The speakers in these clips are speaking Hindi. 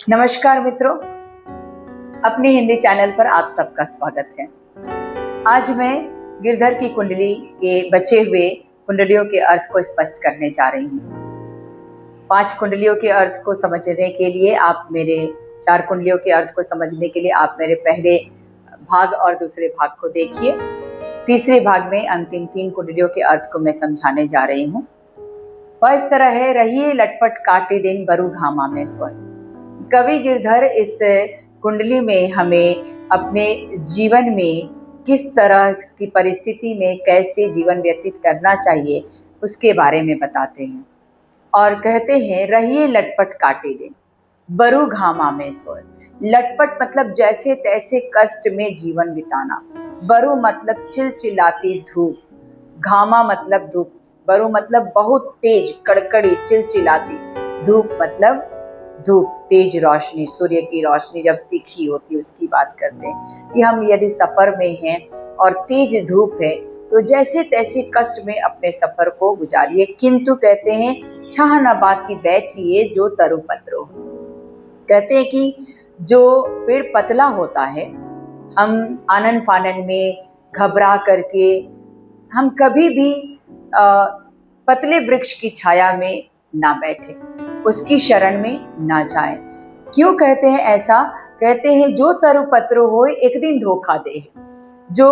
नमस्कार मित्रों, अपने हिंदी चैनल पर आप सबका स्वागत है। आज मैं गिरधर की कुंडली के बचे हुए कुंडलियों के अर्थ को स्पष्ट करने जा रही हूँ। 5 कुंडलियों के अर्थ को समझने के लिए आप मेरे 4 कुंडलियों के अर्थ को समझने के लिए आप मेरे पहले भाग और दूसरे भाग को देखिए। तीसरे भाग में अंतिम 3 कुंडलियों के अर्थ को मैं समझाने जा रही हूँ। वह इस तरह है, रहिए लटपट काटे दिन बरु घामा में सोए। कवि गिरधर इस कुंडली में हमें अपने जीवन में किस तरह की परिस्थिति में कैसे जीवन व्यतीत करना चाहिए उसके बारे में बताते हैं और कहते हैं, रहिए लटपट काटे दिन बरु घामा में सोए। लटपट मतलब जैसे तैसे कष्ट में जीवन बिताना, बरु मतलब चिलचिलाती धूप, घामा मतलब धूप, बरु मतलब बहुत तेज कड़कड़ी चिलचिलाती, धूप मतलब धूप, तेज रोशनी, सूर्य की रोशनी जब तीखी होती है उसकी बात करते हैं कि हम यदि सफर में हैं और तेज धूप है तो जैसे तैसे कष्ट में अपने सफर को गुजारिए, किंतु कहते हैं छाह न बाकी बैठिए जो तरु पत्र हो। कहते हैं कि जो पेड़ पतला होता है, हम आनन फानन में घबरा करके हम कभी भी पतले वृक्ष की छाया में ना बैठे, उसकी शरण में ना जाए। क्यों कहते हैं ऐसा? कहते हैं जो तरु पत्र हो एक दिन धोखा दे। जो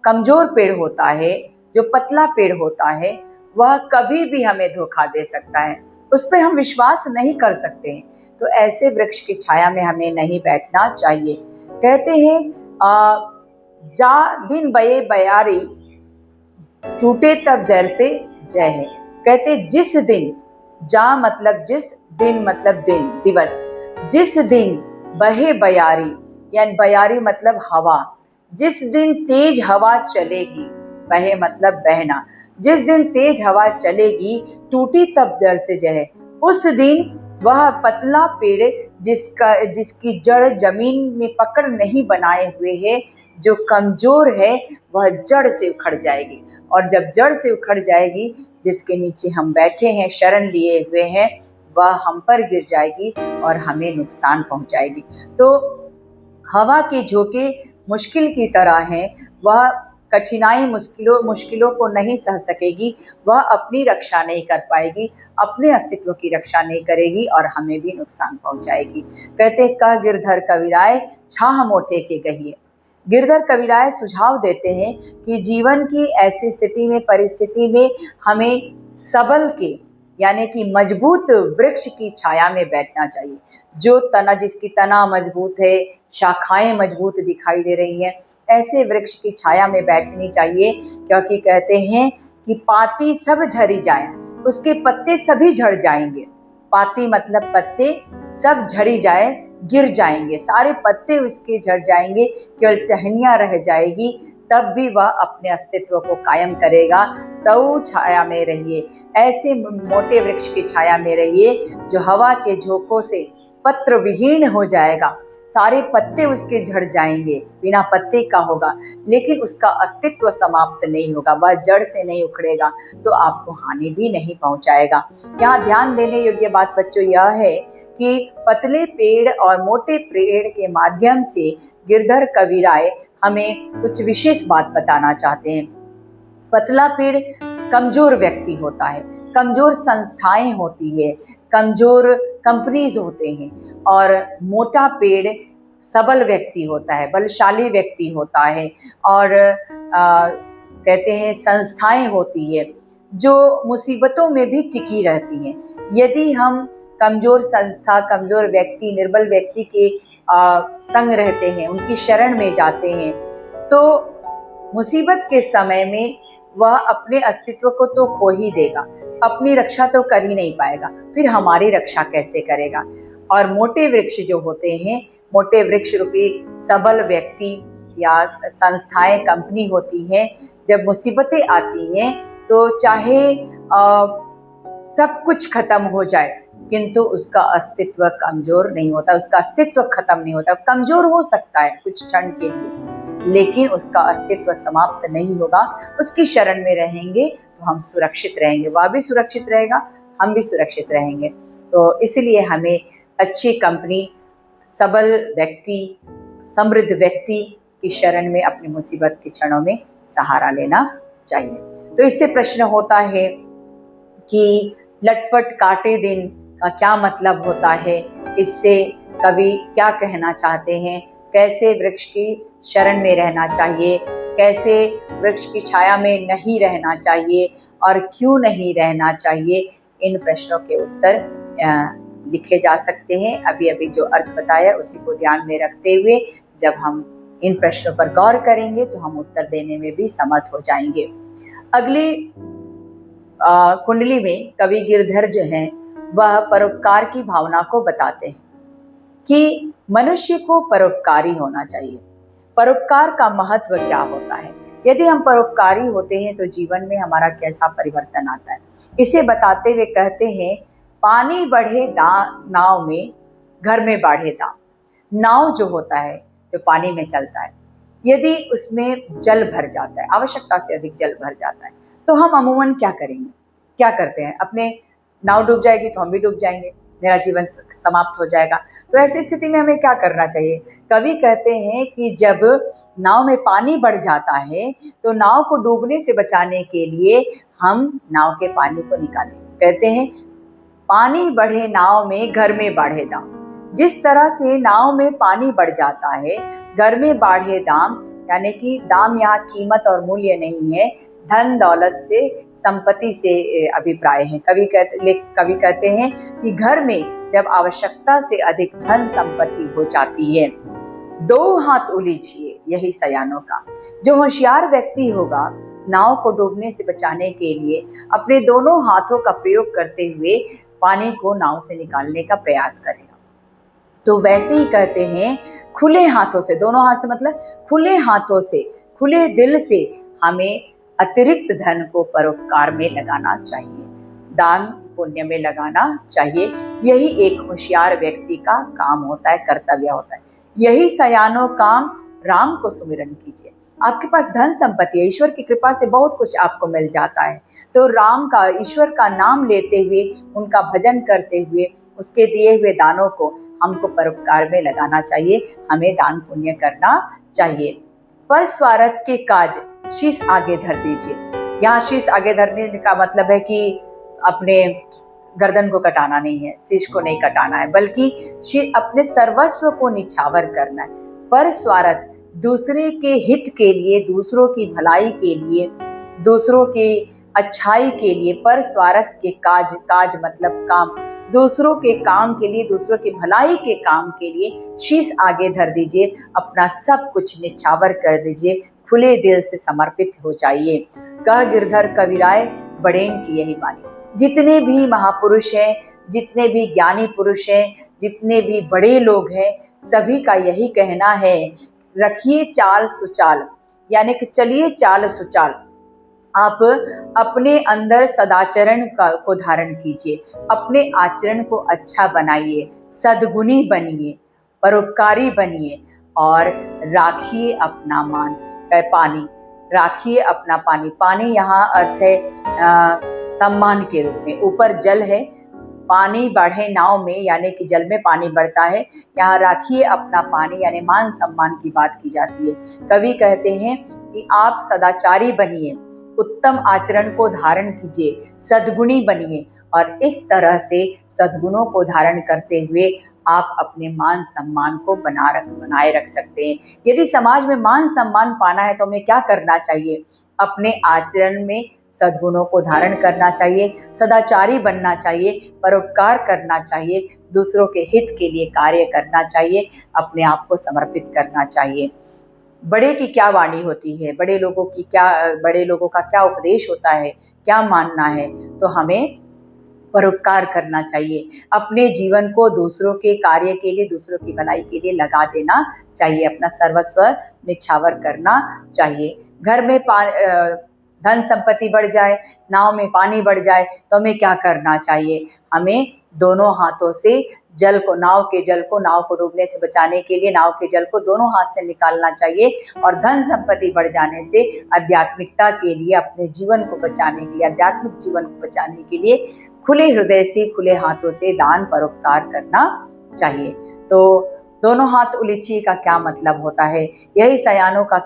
कमजोर पेड़ होता है, जो पतला पेड़ होता है, वह कभी भी हमें धोखा दे सकता है, उस पर हम विश्वास नहीं कर सकते हैं। तो ऐसे वृक्ष की छाया में हमें नहीं बैठना चाहिए। कहते हैं जा दिन बये बयारी टूटे तब जर से जय है। कहते जिस दिन, जा मतलब जिस, दिन मतलब दिन, दिवस, जिस दिन बहे बयारी, यानी बयारी मतलब हवा, जिस दिन तेज हवा चलेगी, बहे मतलब बहना, जिस दिन तेज हवा चलेगी टूटी तब जड़ से जय, उस दिन वह पतला पेड़ जिसकी जड़ जमीन में पकड़ नहीं बनाए हुए है, जो कमजोर है, वह जड़ से उखड़ जाएगी। और जब जड़ से उखड़ जाएगी, जिसके नीचे हम बैठे हैं, शरण लिए हुए हैं, वह हम पर गिर जाएगी और हमें नुकसान पहुंचाएगी। तो हवा के झोंके मुश्किल की तरह हैं, वह कठिनाई मुश्किलों को नहीं सह सकेगी, वह अपनी रक्षा नहीं कर पाएगी, अपने अस्तित्व की रक्षा नहीं करेगी और हमें भी नुकसान पहुंचाएगी। कहते कह गिरधर कविराय छाह मोटे के गहिए। गिरधर कविराय सुझाव देते हैं कि जीवन की ऐसी स्थिति में, परिस्थिति में हमें सबल के यानी कि मजबूत वृक्ष की छाया में बैठना चाहिए। जो तना, जिसकी तना मजबूत है, शाखाएं मजबूत दिखाई दे रही हैं, ऐसे वृक्ष की छाया में बैठनी चाहिए। क्योंकि कहते हैं कि पाती सब झरी जाए, उसके पत्ते सभी झड़ जाएंगे। पाती मतलब पत्ते, सब झड़ी जाए, गिर जाएंगे, सारे पत्ते उसके झड़ जाएंगे, केवल टहनियां रह जाएगी, तब भी वह अपने अस्तित्व को कायम करेगा। तो छाया में रहिए, ऐसे मोटे वृक्ष की छाया में रहिए जो हवा के झोंकों से पत्र विहीन हो जाएगा, सारे पत्ते उसके झड़ जाएंगे, बिना पत्ते का होगा, लेकिन उसका अस्तित्व समाप्त नहीं होगा, वह जड़ से नहीं उखड़ेगा, तो आपको हानि भी नहीं पहुंचाएगा। यहाँ ध्यान देने योग्य बात बच्चों यह है कि पतले पेड़ और मोटे पेड़ के माध्यम से गिरधर कविराय हमें कुछ विशेष बात बताना चाहते हैं। पतला पेड़ कमजोर व्यक्ति होता है, कमजोर संस्थाएं होती है, कमजोर कंपनीज होते हैं, और मोटा पेड़ सबल व्यक्ति होता है, बलशाली व्यक्ति होता है, और कहते हैं संस्थाएं होती है जो मुसीबतों में भी टिकी रहती हैं। यदि हम कमजोर संस्था, कमजोर व्यक्ति, निर्बल व्यक्ति के संग रहते हैं, उनकी शरण में जाते हैं, तो मुसीबत के समय में वह अपने अस्तित्व को तो खो ही देगा, अपनी रक्षा तो कर ही नहीं पाएगा, फिर हमारी रक्षा कैसे करेगा। और मोटे वृक्ष जो होते हैं, मोटे वृक्ष रूपी सबल व्यक्ति या संस्थाएं, कंपनी होती हैं, जब मुसीबतें आती हैं तो चाहे सब कुछ खत्म हो जाए, किंतु उसका अस्तित्व कमजोर नहीं होता, उसका अस्तित्व खत्म नहीं होता। कमजोर हो सकता है कुछ क्षण के लिए, लेकिन उसका अस्तित्व समाप्त नहीं होगा। उसकी शरण में रहेंगे तो हम सुरक्षित रहेंगे, वह भी सुरक्षित रहेगा, हम भी सुरक्षित रहेंगे। तो इसलिए हमें अच्छी कंपनी, सबल व्यक्ति, समृद्ध व्यक्ति की शरण में अपनी मुसीबत के क्षणों में सहारा लेना चाहिए। तो इससे प्रश्न होता है कि लटपट काटे दिन का क्या मतलब होता है, इससे कवि क्या कहना चाहते हैं, कैसे वृक्ष की शरण में रहना चाहिए, कैसे वृक्ष की छाया में नहीं रहना चाहिए और क्यों नहीं रहना चाहिए, इन प्रश्नों के उत्तर लिखे जा सकते हैं। अभी अभी जो अर्थ बताया उसी को ध्यान में रखते हुए जब हम इन प्रश्नों पर गौर करेंगे तो हम उत्तर देने में भी समर्थ हो जाएंगे। अगली कुंडली में कवि गिरधर जो हैं वह परोपकार की भावना को बताते हैं कि मनुष्य को परोपकारी होना चाहिए। परोपकार का महत्व क्या होता है, यदि हम परोपकारी होते हैं तो जीवन में हमारा कैसा परिवर्तन आता है, इसे बताते हुए कहते हैं, पानी बढ़े नाव में, घर में बाढ़े दाम। नाव जो होता है जो पानी में चलता है, यदि उसमें जल भर जाता है, आवश्यकता से अधिक जल भर जाता है, तो हम अमूमन क्या करेंगे, क्या करते हैं, अपने नाव डूब जाएगी तो हम भी डूब जाएंगे, मेरा जीवन समाप्त हो जाएगा। तो ऐसी स्थिति में हमें क्या करना चाहिए? कवि कहते हैं कि जब नाव में पानी बढ़ जाता है तो नाव को डूबने से बचाने के लिए हम नाव के पानी को निकालें। कहते हैं, पानी बढ़े नाव में, घर में बाढ़े दाम। जिस तरह से नाव में पानी बढ़ जाता है, घर में बाढ़े दाम, यानी कि दाम यहाँ कीमत और मूल्य नहीं है, धन दौलत से, संपत्ति से अभिप्राय है। कवि कहते हैं कि घर में जब आवश्यकता से अधिक धन संपत्ति हो जाती है, दो हाथ उलीझिए यही सयानों का। जो होशियार व्यक्ति होगा नाव को डूबने से बचाने के लिए अपने दोनों हाथों का प्रयोग करते हुए पानी को नाव से निकालने का प्रयास करेगा। तो वैसे ही कहते हैं, खुले हाथों से, दोनों हाथ से मतलब खुले हाथों से, खुले दिल से हमें अतिरिक्त धन को परोपकार में लगाना चाहिए, दान पुण्य में लगाना चाहिए। यही एक होशियार व्यक्ति का काम होता है, कर्तव्य होता है। यही सयानो काम, राम को सुमिरन कीजिए। आपके पास धन संपत्ति है, ईश्वर की कृपा से बहुत कुछ आपको मिल जाता है, तो राम का, ईश्वर का नाम लेते हुए, उनका भजन करते हुए, उसके दिए हुए दानों को हमको परोपकार में लगाना चाहिए, हमें दान पुण्य करना चाहिए। पर स्वार्थ के काज शीश आगे धर दीजिए। यहाँ शीश आगे धरने का मतलब है कि अपने गर्दन को कटाना नहीं है, शीश को नहीं कटाना है, बल्कि अपने सर्वस्व को निछावर करना है। पर स्वार्थ, दूसरे के हित के लिए, दूसरों की भलाई के लिए, दूसरों की अच्छाई के लिए, पर स्वार्थ के काज, काज मतलब काम, दूसरों के काम के लिए, दूसरों की भलाई के काम के लिए शीश आगे धर दीजिए, अपना सब कुछ निछावर कर दीजिए, खुले दिल से समर्पित हो जाइए। कह गिरधर कविराय बड़ेन की यही वाणी। जितने भी महापुरुष हैं, जितने भी ज्ञानी पुरुष हैं, जितने भी बड़े लोग हैं, सभी का यही कहना है, रखिए चाल सुचाल, यानी कि चलिए चाल सुचाल। आप अपने अंदर सदाचरण को धारण कीजिए, अपने आचरण को अच्छा बनाइए, सद्गुणी बनिए, परोपकारी बनिए और राखिए अपना मान, पानी, राखिए अपना पानी। पानी यहाँ अर्थ है सम्मान के रूप में। ऊपर जल है, पानी बढ़े नाव में, यानी कि जल में पानी बढ़ता है, यहाँ राखिए अपना पानी, यानी मान सम्मान की बात की जाती है। कवि कहते हैं कि आप सदाचारी बनिए, उत्तम आचरण को धारण कीजिए, सद्गुणी बनिए और इस तरह से सद्गुणों को धारण करते हुए आप अपने मान सम्मान को बनाए रख सकते हैं। यदि समाज में मान सम्मान पाना है तो हमें क्या करना चाहिए? अपने आचरण में सद्गुणों को धारण करना चाहिए, सदाचारी बनना चाहिए, परोपकार करना चाहिए, दूसरों के हित के लिए कार्य करना चाहिए, अपने आप को समर्पित करना चाहिए। बड़े की क्या वाणी होती है, बड़े लोगों का क्या उपदेश होता है, क्या मानना है, तो हमें परोपकार करना चाहिए। अपने जीवन को दूसरों के कार्य के लिए, दूसरों की भलाई के लिए लगा देना चाहिए, अपना सर्वस्व निछावर करना चाहिए। घर में धन संपत्ति बढ़ जाए, नाव में पानी बढ़ जाए तो हमें क्या करना चाहिए? हमें दोनों हाथों से जल को, नाव को डूबने से बचाने के लिए नाव के जल को दोनों हाथ से निकालना चाहिए और धन संपत्ति बढ़ जाने से आध्यात्मिकता के लिए, अपने जीवन को बचाने के लिए, आध्यात्मिक जीवन को बचाने के लिए खुले हृदय से, खुले हाथों से दान परोपकार करना चाहिए। तो दोनों हाथ उलीचिए का क्या मतलब होता है, यही सयानों का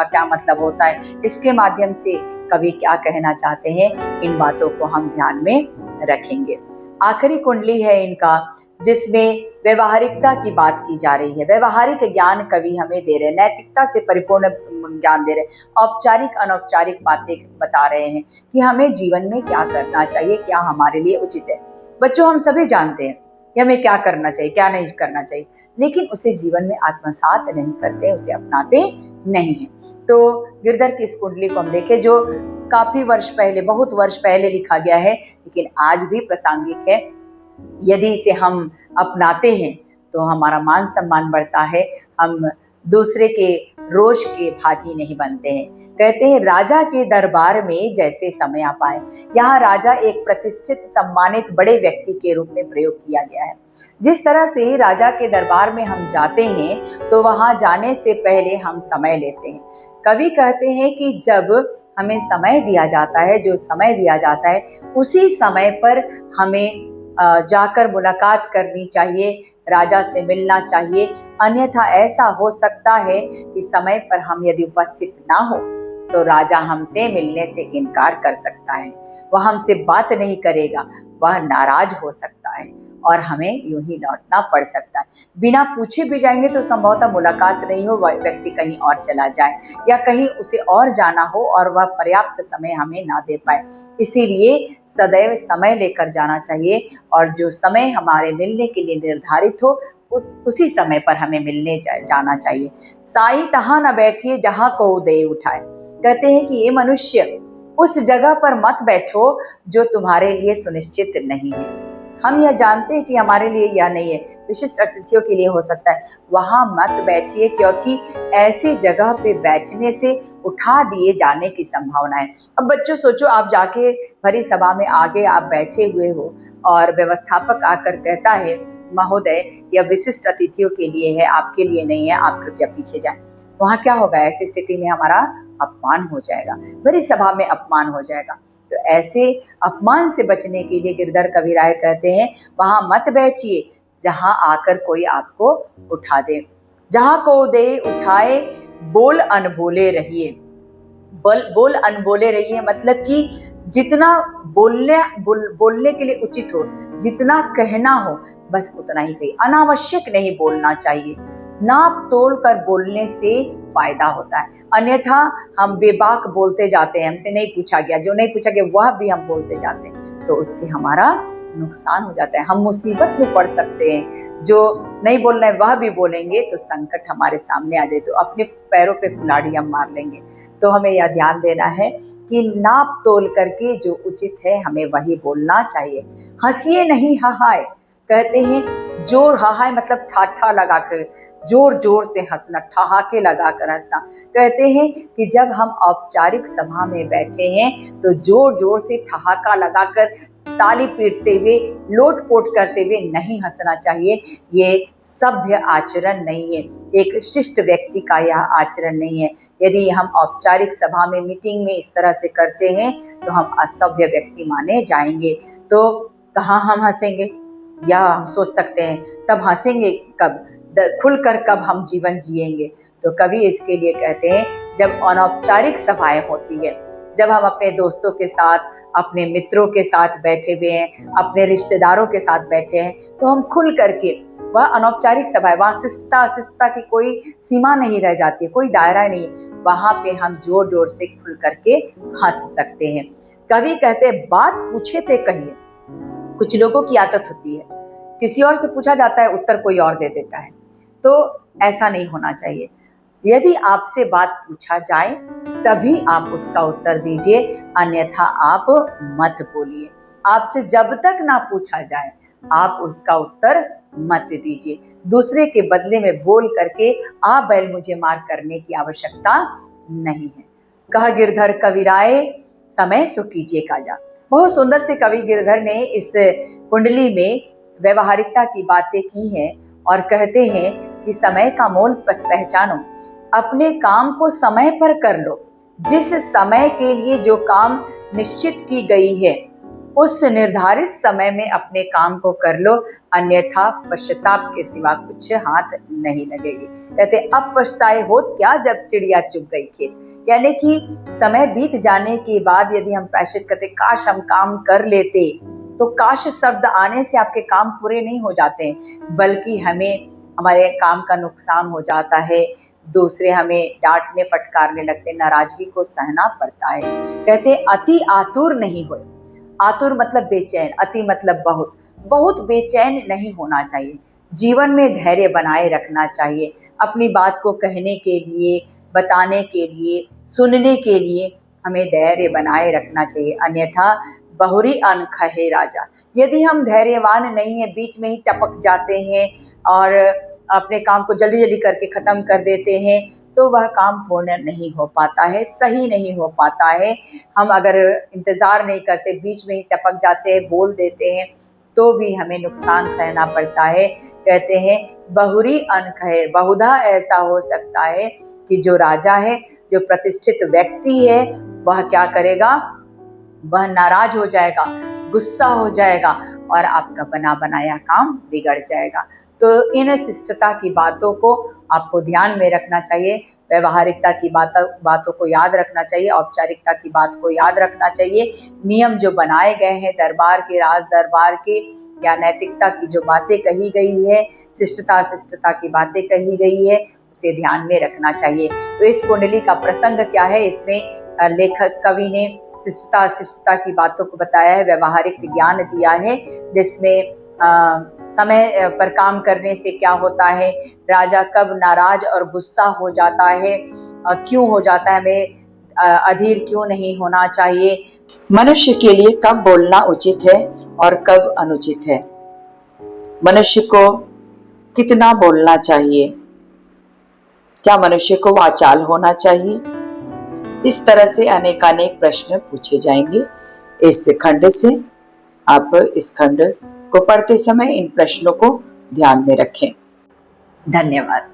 क्या मतलब होता है, इसके माध्यम से कवि क्या कहना चाहते हैं, इन बातों को हम ध्यान में रखेंगे। आखिरी कुंडली है इनका, जिसमें व्यवहारिकता की बात की जा रही है। व्यवहारिक ज्ञान कवि हमें दे रहे हैं, नैतिकता से परिपूर्ण ज्ञान दे रहे हैं, औपचारिक अनौपचारिक बातें बता रहे हैं कि हमें जीवन में क्या करना चाहिए, क्या हमारे लिए उचित है। बच्चों, हम सभी जानते हैं कि हमें क्या करना चाहिए, क्या नहीं करना चाहिए, लेकिन उसे जीवन में आत्मसात नहीं करते, उसे अपनाते नहीं है। तो गिरधर की इस कुंडली को हम देखें, जो काफी वर्ष पहले, बहुत वर्ष पहले लिखा गया है, लेकिन आज भी प्रासंगिक है। यदि इसे हम अपनाते हैं तो हमारा मान सम्मान बढ़ता है, हम दूसरे के रोष के भागी नहीं बनते हैं। कहते हैं, राजा के दरबार में जैसे समय आ पाए। यहाँ राजा एक प्रतिष्ठित सम्मानित बड़े व्यक्ति के रूप में प्रयोग किया गया है। जिस तरह से राजा के दरबार में हम जाते हैं तो वहां जाने से पहले हम समय लेते हैं। कवि कहते हैं कि जब हमें समय दिया जाता है, जो समय दिया जाता है, उसी समय पर हमें जाकर मुलाकात करनी चाहिए, राजा से मिलना चाहिए। अन्यथा ऐसा हो सकता है कि समय पर हम यदि उपस्थित ना हो तो राजा हमसे मिलने से इनकार कर सकता है, वह हमसे बात नहीं करेगा, वह नाराज हो सकता है और हमें यूं ही लौटना पड़ सकता है। बिना पूछे भी जाएंगे तो संभवतः मुलाकात नहीं हो, वह व्यक्ति कहीं और चला जाए या कहीं उसे और जाना हो और वह पर्याप्त समय हमें ना दे पाए। इसीलिए सदैव समय लेकर जाना चाहिए और जो समय हमारे मिलने के लिए निर्धारित हो उसी समय पर हमें मिलने जाना चाहिए। साई तहां न बैठिए जहां को उदय उठाए। कहते हैं कि ये मनुष्य, उस जगह पर मत बैठो जो तुम्हारे लिए सुनिश्चित नहीं है। हम यह जानते हैं कि हमारे लिए यह नहीं है, विशिष्ट अतिथियों के लिए हो सकता है, वहां मत बैठिए, क्योंकि ऐसी जगह पे बैठने से उठा दिए जाने की संभावना है। अब बच्चों सोचो, आप जाके भरी सभा में आगे आप बैठे हुए हो और व्यवस्थापक आकर कहता है, महोदय यह विशिष्ट अतिथियों के लिए है, आपके लिए नहीं है, आप कृपया पीछे जाएं। वहां क्या होगा? ऐसी स्थिति में हमारा अपमान हो जाएगा, बड़ी सभा में अपमान हो जाएगा। तो ऐसे अपमान से बचने के लिए गिरधर कविराय कहते हैं, वहां मत बैठिए जहां आकर कोई आपको उठा दे। जहां को दे उठाए बोल अनबोले रहिए। बोल अनबोले रहिए मतलब कि जितना बोलने के लिए उचित हो, जितना कहना हो बस उतना ही कहिए, अनावश्यक नहीं बोलना चाहिए। नाप तोल कर बोलने से फायदा होता है, अन्यथा हम बेबाक बोलते जाते हैं, हमसे नहीं पूछा गया, जो नहीं पूछा गया वह भी हम बोलते जाते हैं, तो उससे हमारा नुकसान हो जाता है, हम मुसीबत में पड़ सकते हैं। जो नहीं बोलना है वह भी बोलेंगे तो संकट हमारे सामने आ जाए, तो अपने पैरों पे कुल्हाड़ी हम मार लेंगे। तो हमें यह ध्यान देना है कि नाप तोल करके जो उचित है हमें वही बोलना चाहिए। हंसिए नहीं हहाए। कहते हैं जोर, हहाए मतलब ठाठा लगाकर, जोर जोर से हंसना, ठहाके लगाकर हंसना। कहते हैं कि जब हम औपचारिक सभा में बैठे हैं तो जोर जोर से ठहाका लगाकर, ताली पीटते हुए, लोटपोट करते हुए नहीं हंसना चाहिए। ये सभ्य आचरण नहीं है, एक शिष्ट व्यक्ति का यह आचरण नहीं है। यदि हम औपचारिक सभा में, मीटिंग में इस तरह से करते हैं तो हम असभ्य व्यक्ति माने जाएंगे। तो कहाँ हम हंसेंगे? यह हम सोच सकते हैं, तब हंसेंगे कब? खुलकर कब हम जीवन जिएंगे? तो कवि इसके लिए कहते हैं, जब अनौपचारिक सभाएं होती है, जब हम अपने दोस्तों के साथ, अपने मित्रों के साथ बैठे हुए हैं, अपने रिश्तेदारों के साथ बैठे हैं, तो हम खुल करके, वह अनौपचारिक सभा है, वहाँ शिष्टता की कोई सीमा नहीं रह जाती, कोई दायरा नहीं, वहां पे हम जोर जोर से खुल करके हंस सकते हैं। कवि कहते हैं, बात पूछे ते कहिए। कुछ लोगों की आदत होती है, किसी और से पूछा जाता है, उत्तर कोई और दे देता है, तो ऐसा नहीं होना चाहिए। यदि आपसे बात पूछा जाए तभी आप उसका उत्तर दीजिए, अन्यथा आप मत बोलिए। आपसे जब तक ना पूछा जाए आप उसका उत्तर मत दीजिए। दूसरे के बदले में बोल करके आ बैल मुझे मार करने की आवश्यकता नहीं है। कह गिरधर कविराय समय सो कीजिए काजा। बहुत सुंदर से कवि गिरधर ने इस कुंडली में व्यवहारिकता की बातें की हैं और कहते हैं कि समय का मोल पहचानो, अपने काम को समय पर कर लो। जिस समय के लिए जो काम निश्चित की गई है उस निर्धारित समय में अपने काम को कर लो, अन्यथा पश्चाताप के सिवा कुछ हाथ नहीं लगेगी। कहते अब पछताए होत क्या जब चिड़िया चुग गई खेत। यानी कि समय बीत जाने के बाद यदि हम प्रायश्चित करते काश हम काम कर लेते, तो काश शब्द आने से आपके काम पूरे नहीं हो जाते, बल्कि हमें हमारे काम का नुकसान हो जाता है, दूसरे हमें डांटने फटकारने लगते, नाराजगी को सहना पड़ता है। कहते अति आतुर नहीं हो। आतुर मतलब बेचैन, अति मतलब बहुत। बहुत बेचैन नहीं होना चाहिए। जीवन में धैर्य बनाए रखना चाहिए। अपनी बात को कहने के लिए, बताने के लिए, सुनने के लिए हमें धैर्य बनाए रखना चाहिए, अन्यथा बहुरी अन्न खहे राजा। यदि हम धैर्यवान नहीं है, बीच में ही टपक जाते हैं और अपने काम को जल्दी जल्दी करके ख़त्म कर देते हैं, तो वह काम पूर्ण नहीं हो पाता है, सही नहीं हो पाता है। हम अगर इंतज़ार नहीं करते, बीच में ही टपक जाते हैं, बोल देते हैं, तो भी हमें नुकसान सहना पड़ता है। कहते हैं बहुरी अन्न खहे। बहुधा ऐसा हो सकता है कि जो राजा है, जो प्रतिष्ठित व्यक्ति है, वह क्या करेगा, वह नाराज हो जाएगा, गुस्सा हो जाएगा और आपका बना बनाया काम बिगड़ जाएगा। तो इन शिष्टता की बातों को आपको ध्यान में रखना चाहिए, व्यवहारिकता की बातों को याद रखना चाहिए, औपचारिकता की बात को याद रखना चाहिए। नियम जो बनाए गए हैं दरबार के, राज दरबार के, या नैतिकता की जो बातें कही गई है, शिष्टता की बातें कही गई है, उसे ध्यान में रखना चाहिए। तो इस कुंडली का प्रसंग क्या है, इसमें लेखक कवि ने शिष्टता की बातों को बताया है, व्यवहारिक ज्ञान दिया है, जिसमें समय पर काम करने से क्या होता है, राजा कब नाराज और गुस्सा हो जाता है, क्यों हो जाता है, हमें अधीर क्यों नहीं होना चाहिए, मनुष्य के लिए कब बोलना उचित है और कब अनुचित है, मनुष्य को कितना बोलना चाहिए, क्या मनुष्य को वाचाल होना चाहिए। इस तरह से अनेकानेक प्रश्न पूछे जाएंगे इस खंड से। आप इस खंड को पढ़ते समय इन प्रश्नों को ध्यान में रखें। धन्यवाद।